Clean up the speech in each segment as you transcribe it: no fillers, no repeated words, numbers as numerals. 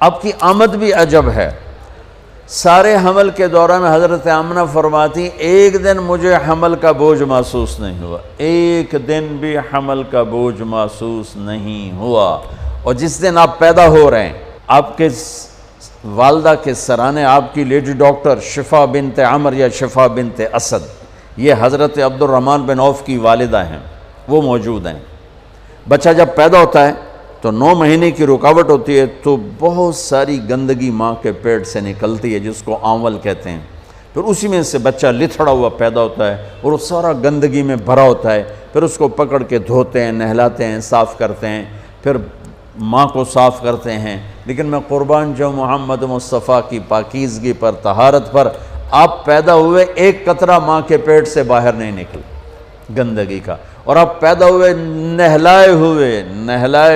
آپ کی آمد بھی عجب ہے۔ سارے حمل کے دوران حضرت آمنہ فرماتی ایک دن مجھے حمل کا بوجھ محسوس نہیں ہوا، ایک دن بھی حمل کا بوجھ محسوس نہیں ہوا۔ اور جس دن آپ پیدا ہو رہے ہیں، آپ کے والدہ کے سرانے آپ کی لیڈی ڈاکٹر شفا بنت عمر یا شفا بنت اسد، یہ حضرت عبد الرحمن بن عوف کی والدہ ہیں، وہ موجود ہیں۔ بچہ جب پیدا ہوتا ہے تو 9 مہینے کی رکاوٹ ہوتی ہے، تو بہت ساری گندگی ماں کے پیٹ سے نکلتی ہے جس کو آنول کہتے ہیں، پھر اسی میں سے بچہ لتھڑا ہوا پیدا ہوتا ہے اور وہ سارا گندگی میں بھرا ہوتا ہے، پھر اس کو پکڑ کے دھوتے ہیں، نہلاتے ہیں، صاف کرتے ہیں، پھر ماں کو صاف کرتے ہیں۔ لیکن میں قربان جو محمد مصطفیٰ کی پاکیزگی پر، طہارت پر، آپ پیدا ہوئے ایک قطرہ ماں کے پیٹ سے باہر نہیں نکل گندگی کا، اور آپ پیدا ہوئے نہلائے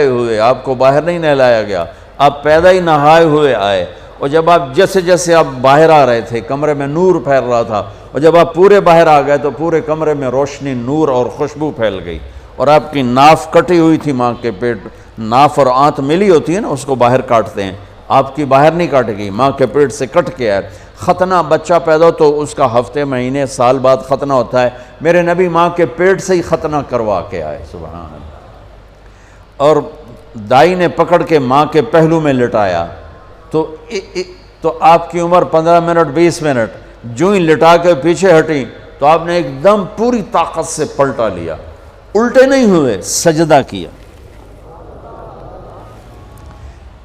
ہوئے، آپ کو باہر نہیں نہلایا گیا، آپ پیدا ہی نہائے ہوئے آئے۔ اور جب آپ جیسے جیسے آپ باہر آ رہے تھے کمرے میں نور پھیل رہا تھا، اور جب آپ پورے باہر آ گئے تو پورے کمرے میں روشنی، نور اور خوشبو پھیل گئی۔ اور آپ کی ناف کٹی ہوئی تھی ماں کے پیٹ، ناف اور آنت ملی ہوتی ہے نا، اس کو باہر کاٹتے ہیں، آپ کی باہر نہیں کاٹے گی، ماں کے پیٹ سے کٹ کے آئے۔ ختنہ بچہ پیدا ہو تو اس کا ہفتے، مہینے، سال بعد ختنہ ہوتا ہے، میرے نبی ماں کے پیٹ سے ہی ختنہ کروا کے آئے، سبحان اللہ۔ اور دائی نے پکڑ کے ماں کے پہلو میں لٹایا تو آپ کی عمر 15 منٹ 20 منٹ، جو ہی لٹا کے پیچھے ہٹی تو آپ نے ایک دم پوری طاقت سے پلٹا لیا، الٹے نہیں ہوئے، سجدہ کیا۔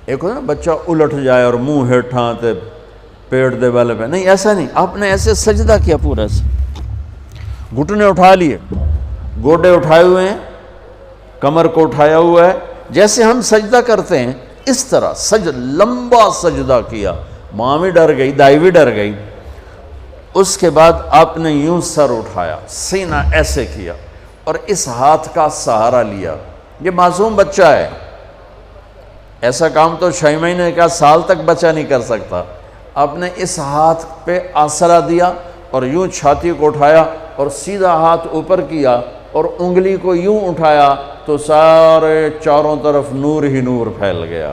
ایک ہوتا نا بچہ الٹ جائے اور منہ ہیٹھاں تے پیٹ دے والے پہ، نہیں ایسا نہیں، آپ نے ایسے سجدہ کیا پورا سے، گھٹنے اٹھا لیے، گوڈے اٹھائے ہوئے ہیں، کمر کو اٹھایا ہوا ہے، جیسے ہم سجدہ کرتے ہیں اس طرح لمبا سجدہ کیا۔ ماں بھی ڈر گئی، دائی بھی ڈر گئی۔ اس کے بعد آپ نے یوں سر اٹھایا، سینہ ایسے کیا اور اس ہاتھ کا سہارا لیا۔ یہ معصوم بچہ ہے، ایسا کام تو 6 مہینے کا، سال تک بچہ نہیں کر سکتا۔ آپ نے اس ہاتھ پہ آسرا دیا اور یوں چھاتی کو اٹھایا اور سیدھا ہاتھ اوپر کیا اور انگلی کو یوں اٹھایا تو سارے چاروں طرف نور ہی نور پھیل گیا،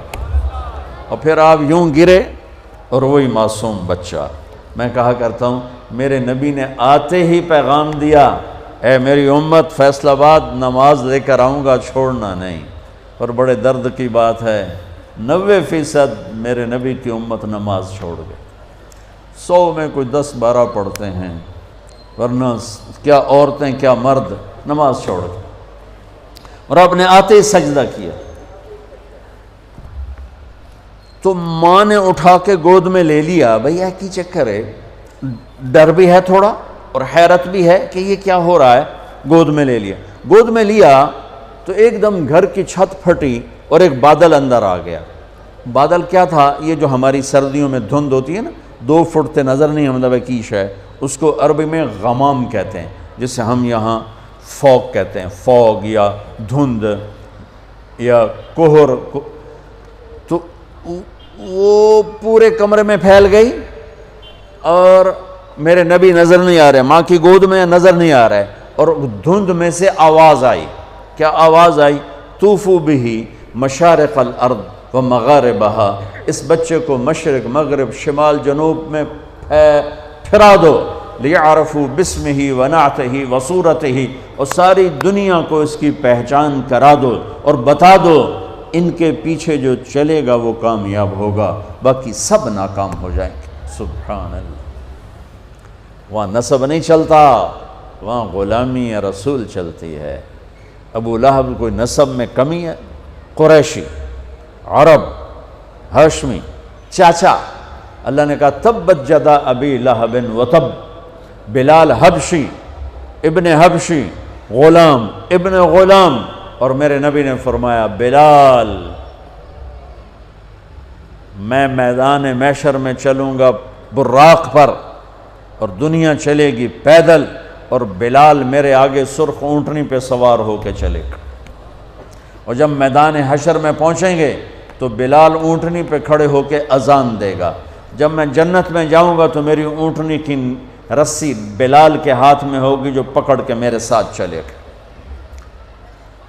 اور پھر آپ یوں گرے اور وہی معصوم بچہ۔ میں کہا کرتا ہوں میرے نبی نے آتے ہی پیغام دیا، اے میری امت، فیصل آباد نماز لے کر آؤں گا، چھوڑنا نہیں۔ اور بڑے درد کی بات ہے 90% میرے نبی کی امت نماز چھوڑ گئے، 100 میں کوئی 10-12 پڑھتے ہیں، ورنہ کیا عورتیں کیا مرد نماز چھوڑ گئے۔ اور آپ نے آتے ہی سجدہ کیا تو ماں نے اٹھا کے گود میں لے لیا۔ بھئی یہ کی چکر ہے، ڈر بھی ہے تھوڑا اور حیرت بھی ہے کہ یہ کیا ہو رہا ہے۔ گود میں لے لیا، گود میں لیا تو ایک دم گھر کی چھت پھٹی اور ایک بادل اندر آ گیا۔ بادل کیا تھا؟ یہ جو ہماری سردیوں میں دھند ہوتی ہے نا، 2 فٹ تے نظر نہیں مطلب کی شے، اس کو عربی میں غمام کہتے ہیں، جسے ہم یہاں فوگ کہتے ہیں، فوگ یا دھند یا کوہر۔ تو وہ پورے کمرے میں پھیل گئی اور میرے نبی نظر نہیں آ رہے، ماں کی گود میں نظر نہیں آ رہے، اور دھند میں سے آواز آئی۔ کیا آواز آئی؟ طوفوا بہ مشارق الارض و مغاربہا، اس بچے کو مشرق، مغرب، شمال، جنوب میں پھرا دو، لیعرفوا باسمہ و نعتہ و صورتہ، اور ساری دنیا کو اس کی پہچان کرا دو اور بتا دو، ان کے پیچھے جو چلے گا وہ کامیاب ہوگا، باقی سب ناکام ہو جائیں گے۔ سبحان اللہ۔ وہاں نسب نہیں چلتا، وہاں غلامی رسول چلتی ہے۔ ابو لہب کوئی نسب میں کمی ہے؟ قریشی، عرب، ہاشمی، چاچا۔ اللہ نے کہا تبت جدا ابی لہب وتب، بلال حبشی، ابن حبشی، غلام ابن غلام۔ اور میرے نبی نے فرمایا بلال، میں میدان محشر میں چلوں گا براق پر اور دنیا چلے گی پیدل، اور بلال میرے آگے سرخ اونٹنی پہ سوار ہو کے چلے گا۔ اور جب میدان حشر میں پہنچیں گے تو بلال اونٹنی پہ کھڑے ہو کے اذان دے گا۔ جب میں جنت میں جاؤں گا تو میری اونٹنی کی رسی بلال کے ہاتھ میں ہوگی جو پکڑ کے میرے ساتھ چلے گا۔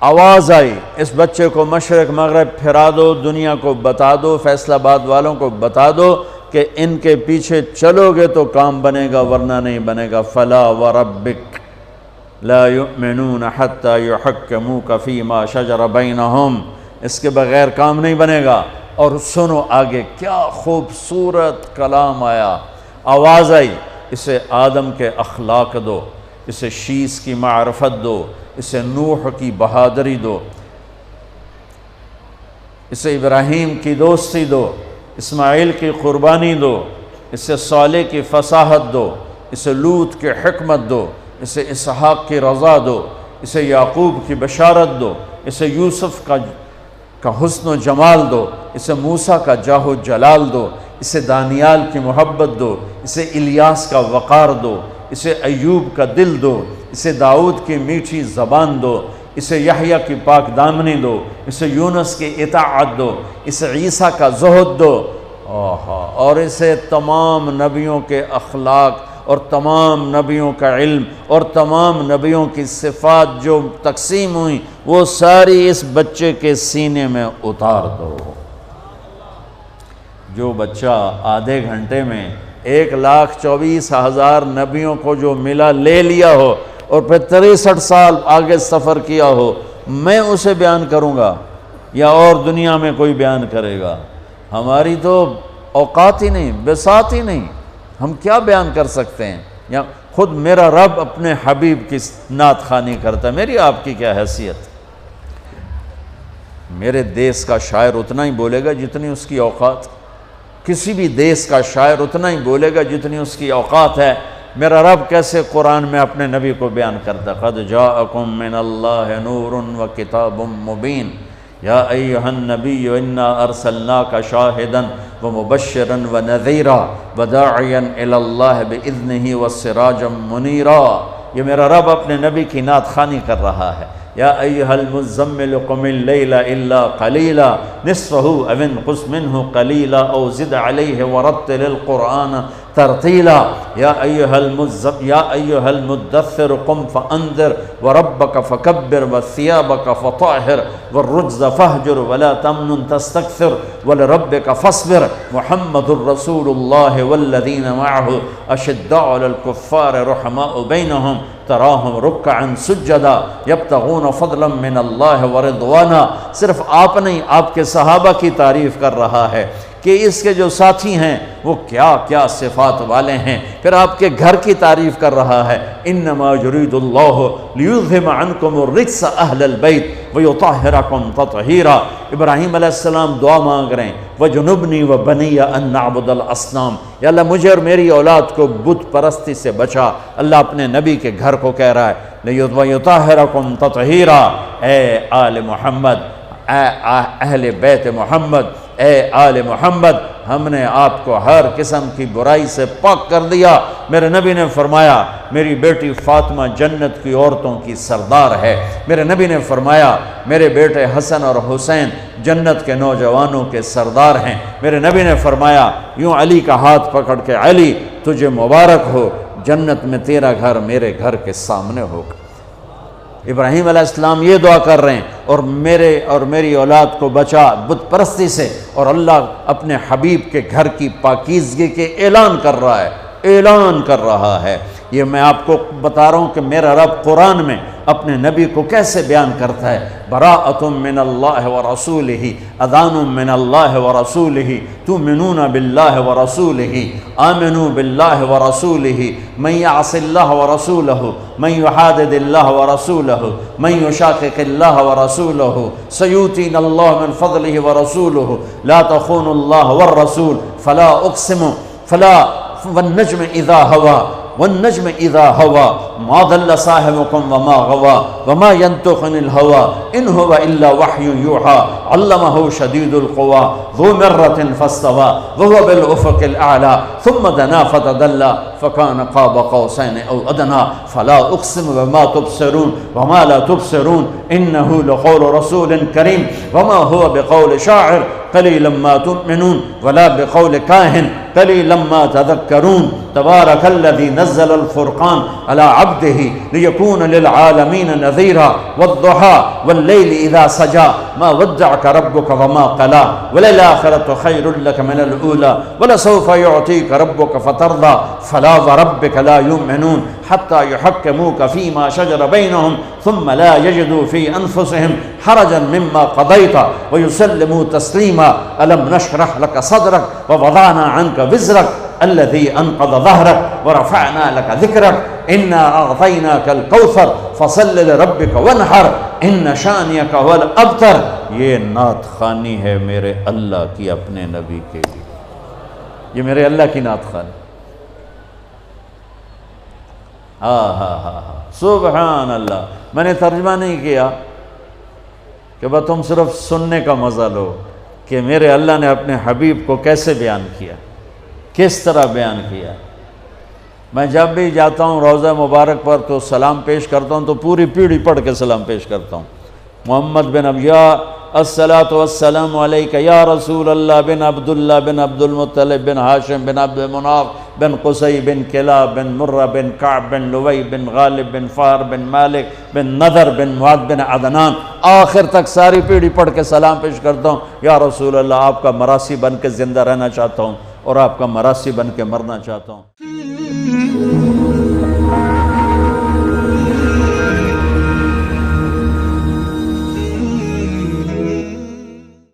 آواز آئی اس بچے کو مشرق مغرب پھرا دو، دنیا کو بتا دو، فیصل آباد والوں کو بتا دو کہ ان کے پیچھے چلو گے تو کام بنے گا ورنہ نہیں بنے گا۔ فلا وربک لا یؤمنون حتی یحکموک فیما شجر بینہم، اس کے بغیر کام نہیں بنے گا۔ اور سنو آگے کیا خوبصورت کلام آیا، آواز آئی، اسے آدم کے اخلاق دو، اسے شیس کی معرفت دو، اسے نوح کی بہادری دو، اسے ابراہیم کی دوستی دو، اسماعیل کی قربانی دو، اسے صالح کی فصاحت دو، اسے لوط کی حکمت دو، اسے اسحاق کی رضا دو، اسے یعقوب کی بشارت دو، اسے یوسف کا حسن و جمال دو، اسے موسیٰ کا جاہ و جلال دو، اسے دانیال کی محبت دو، اسے الیاس کا وقار دو، اسے ایوب کا دل دو، اسے داؤد کی میٹھی زبان دو، اسے یحییٰ کی پاک دامنی دو، اسے یونس کی اطاعت دو، اسے عیسیٰ کا زہد دو، اور اسے تمام نبیوں کے اخلاق اور تمام نبیوں کا علم اور تمام نبیوں کی صفات جو تقسیم ہوئیں وہ ساری اس بچے کے سینے میں اتار دو۔ جو بچہ آدھے گھنٹے میں 1,24,000 نبیوں کو جو ملا لے لیا ہو اور پھر 63 سال آگے سفر کیا ہو، میں اسے بیان کروں گا یا اور دنیا میں کوئی بیان کرے گا؟ ہماری تو اوقات ہی نہیں، بساط ہی نہیں، ہم کیا بیان کر سکتے ہیں؟ یا خود میرا رب اپنے حبیب کی نعت خوانی کرتا ہے، میری آپ کی کیا حیثیت؟ میرے دیس کا شاعر اتنا ہی بولے گا جتنی اس کی اوقات، کسی بھی دیس کا شاعر اتنا ہی بولے گا جتنی اس کی اوقات ہے۔ میرا رب کیسے قرآن میں اپنے نبی کو بیان کرتا ہے، قد جاءکم من اللہ نور و کتاب مبین یا ایہا النبی انا ارسلناک شاہدا ومبشرا ونذیرا وداعیا الی اللہ باذنہ وسراجا منیرا۔ یہ میرا رب اپنے نبی کی نعت خوانی کر رہا ہے۔ یا ایہا المزمل قم اللیل الا قلیلا نصفہ او انقص منہ قلیلا او زد علیہ ورتل القرآن ترتیلا۔ یا ایہا المدثر قم فانذر وربک فکبر وثیابک فطہر والرجز فہجر ولا تمنن تستکثر ولربک فاصبر محمد الرسول اللہ والذین معہ اشداء علی الکفار رحماء بینہم تراہم رکعا سجدا یبتغون فضلا من اللہ ورضوانا۔ صرف آپ نہیں، آپ کے صحابہ کی تعریف کر رہا ہے کہ اس کے جو ساتھی ہیں وہ کیا کیا صفات والے ہیں، پھر آپ کے گھر کی تعریف کر رہا ہے۔ انما یرید اللہ لیذہب عنکم الرجس اہل البیت ویطہرکم تطہیرا۔ ابراہیم علیہ السلام دعا مانگ رہے ہیں، وجنبنی وبنی ان نعبد الاصنام، یا اللہ مجھے اور میری اولاد کو بت پرستی سے بچا۔ اللہ اپنے نبی کے گھر کو کہہ رہا ہے ویطہرکم تطہیرا۔ اے آل محمد، اے اہل بیت محمد، اے آل محمد، ہم نے آپ کو ہر قسم کی برائی سے پاک کر دیا۔ میرے نبی نے فرمایا میری بیٹی فاطمہ جنت کی عورتوں کی سردار ہے۔ میرے نبی نے فرمایا میرے بیٹے حسن اور حسین جنت کے نوجوانوں کے سردار ہیں۔ میرے نبی نے فرمایا یوں علی کا ہاتھ پکڑ کے، علی تجھے مبارک ہو، جنت میں تیرا گھر میرے گھر کے سامنے ہوگا۔ ابراہیم علیہ السلام یہ دعا کر رہے ہیں اور میرے اور میری اولاد کو بچا بت پرستی سے، اور اللہ اپنے حبیب کے گھر کی پاکیزگی کے اعلان کر رہا ہے، اعلان کر رہا ہے۔ یہ میں آپ کو بتا رہا ہوں کہ میرا رب قرآن میں اپنے نبی کو کیسے بیان کرتا ہے۔ براءۃ من اللہ ورسولہ، اذان من اللہ ورسولہ، تؤمنون باللہ ورسولہ، آمنوا باللہ ورسولہ، من یعص اللہ ورسولہ، من یحادد اللہ ورسولہ، من یشاقق اللہ ورسولہ، سیؤتینا اللہ من فضلہ ورسولہ، لا تخونوا اللہ والرسول، فلا اقسم والنجم اذا ہوا والنجم اذا ہوا ما ضل صاحبکم وما غوا وما ينطق عن الهوى ان هو الا وحی یوحى علمہ شدید القوى ذو مرة فاستوى وهو بالافق الاعلى ثم دنا فتدلى فكان قاب قوسين أو أدنى فلا أقسم بما تبصرون وما لا تبصرون إنه لقول رسول كريم وما هو بقول شاعر قليلا ما تؤمنون ولا بقول كاهن قليلا ما تذكرون تبارك الذي نزل الفرقان على عبده ليكون للعالمين نذيرا والضحى والليل إذا سجى ما ودعك ربك وما قلى وللآخرة خير لك من الأولى ولسوف يعطيك ربك فترضى فلا وربك لا يؤمنون حتى يحكموك فيما شجر بينهم ثم لا يجدوا في أنفسهم حرجا مما قضيت ويسلموا تسليما ألم نشرح لك صدرك ووضعنا عنك وزرك الذي أنقض ظهرك ورفعنا لك ذكرك إنا أعطيناك الكوثر فصل لربك وانحر إن شانئك هو الأبتر. یہ نعت خوانی ہے میرے اللہ کی اپنے نبی کے لیے. یہ میرے اللہ کی نعت خوانی. سبحان اللہ. میں نے ترجمہ نہیں کیا کہ بس تم صرف سننے کا مزہ لو کہ میرے اللہ نے اپنے حبیب کو کیسے بیان کیا، کس طرح بیان کیا. میں جب بھی جاتا ہوں روضہ مبارک پر تو سلام پیش کرتا ہوں تو پوری پیڑھی پڑھ کے سلام پیش کرتا ہوں. محمد بن ابیا الصلاۃ والسلام علیک یا رسول اللہ بن عبداللہ بن عبد المطلب بن ہاشم بن عبد مناف بن قصی بن کلاب بن مرہ بن کعب بن لوی بن غالب بن فار بن مالک بن نذر بن معاذ بن عدنان آخر تک ساری پیڑھی پڑھ کے سلام پیش کرتا ہوں. یا رسول اللہ آپ کا مراسی بن کے زندہ رہنا چاہتا ہوں اور آپ کا مراسی بن کے مرنا چاہتا ہوں.